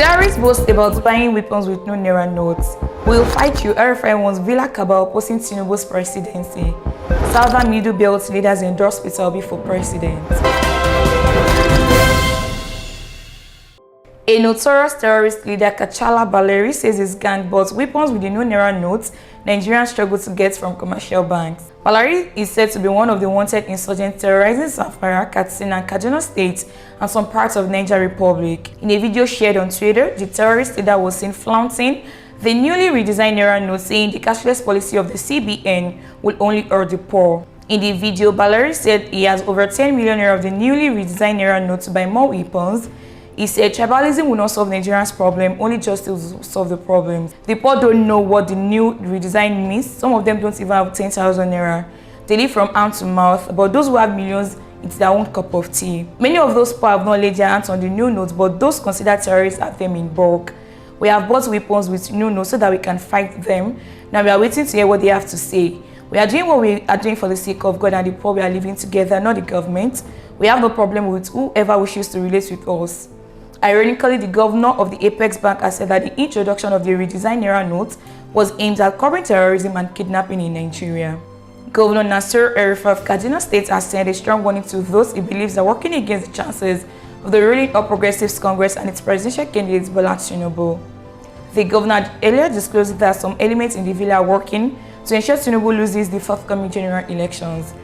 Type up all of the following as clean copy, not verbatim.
Terrorists boast about buying weapons with no naira notes. We'll fight you. RFI wants Villa Cabal opposing Tinubu's presidency. Southern Middle Belt leaders endorse Peter Obi for president. A notorious terrorist leader, Kachala Baleri, says his gang bought weapons with the no naira notes Nigerians struggle to get from commercial banks. Baleri is said to be one of the wanted insurgents terrorizing Zamfara, Katsina, and Kaduna states and some parts of Niger Republic. In a video shared on Twitter, the terrorist leader was seen flaunting the newly redesigned naira note, saying the cashless policy of the CBN will only hurt the poor. In the video, Baleri said he has over 10 million naira of the newly redesigned naira note to buy more weapons. He said tribalism will not solve Nigerians' problem, only justice will solve the problems. The poor don't know what the new redesign means. Some of them don't even have 10,000 naira. They live from hand to mouth, but those who have millions, it's their own cup of tea. Many of those poor have not laid their hands on the new notes, but those considered terrorists have them in bulk. We have bought weapons with new notes so that we can fight them. Now we are waiting to hear what they have to say. We are doing what we are doing for the sake of God and the poor. We are living together, not the government. We have no problem with whoever wishes to relate with us. Ironically, the governor of the Apex Bank has said that the introduction of the redesigned naira note was aimed at curbing terrorism and kidnapping in Nigeria. Governor Nasir El-Rufai of Kaduna State has sent a strong warning to those he believes are working against the chances of the ruling All Progressives Congress and its presidential candidate Bola Tinubu. The governor had earlier disclosed that some elements in the villa are working to ensure Tinubu loses the forthcoming general elections.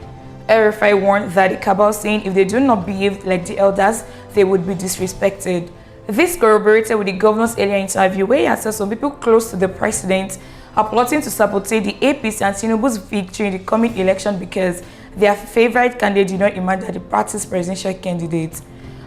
El-Rufai warned that the cabal, saying if they do not behave like the elders, they would be disrespected. This corroborated with the governor's earlier interview, where he had said some people close to the president are plotting to sabotage the APC and Tinubu's victory in the coming election because their favorite candidate did not emerge as the party's presidential candidate.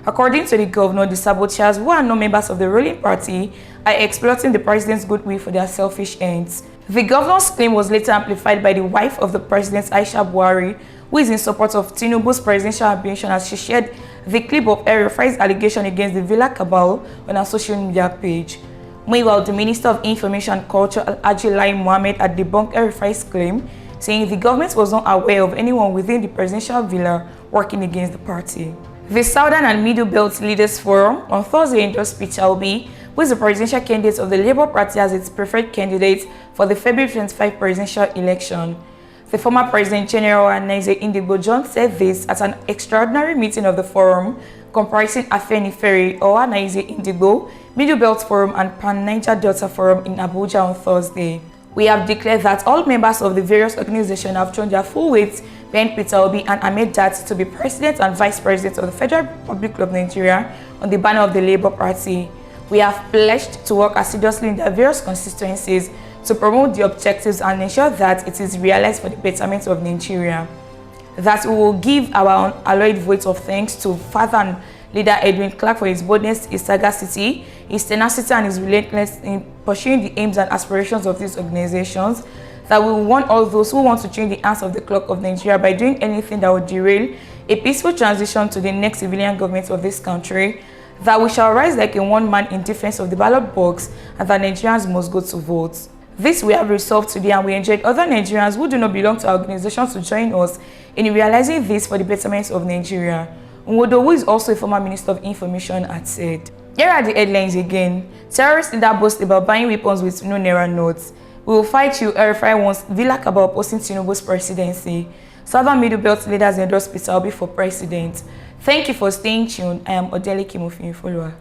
According to the governor, the saboteurs, who are not members of the ruling party, are exploiting the president's goodwill for their selfish ends. The governor's claim was later amplified by the wife of the president, Aisha Buhari, who is in support of Tinubu's presidential ambition, as she shared the clip of El-Rufai's allegation against the Villa Cabal on her social media page. Meanwhile, the Minister of Information and Culture, Alhaji Lai Mohammed, had debunked El-Rufai's claim, saying the government was not aware of anyone within the presidential villa working against the party. The Southern and Middle Belt Leaders Forum on Thursday endorsed Peter Obi, who is the presidential candidate of the Labour Party, as its preferred candidate for the February 25 presidential election. The former President General Anaeze Ndigbo John said this at an extraordinary meeting of the forum comprising Afenifere or Anaeze Ndigbo, Middle Belt Forum and Pan-Niger Delta Forum in Abuja on Thursday. We have declared that all members of the various organizations have thrown their full weight behind Peter Obi and Ahmed Dati to be President and Vice President of the Federal Republic of Nigeria on the banner of the Labour Party. We have pledged to work assiduously in their various constituencies to promote the objectives and ensure that it is realized for the betterment of Nigeria. That we will give our unalloyed vote of thanks to Father and Leader Edwin Clark for his boldness, his sagacity, his tenacity, and his relentlessness in pursuing the aims and aspirations of these organizations. That we will want all those who want to change the hands of the clock of Nigeria by doing anything that would derail a peaceful transition to the next civilian government of this country. That we shall rise like a one man in defense of the ballot box, and that Nigerians must go to vote. This we have resolved today, and we enjoyed other Nigerians who do not belong to our organizations to join us in realizing this for the betterment of Nigeria. Nwodo, who is also a former Minister of Information, had said. Here are the headlines again. Terrorist leader boasts about buying weapons with no naira notes. We will fight you. El-Rufai wants Villa Cabal opposing Tinubu's presidency. Southern Middle Belt leaders endorse Peter Obi for president. Thank you for staying tuned. I am Odele Kimofin follower.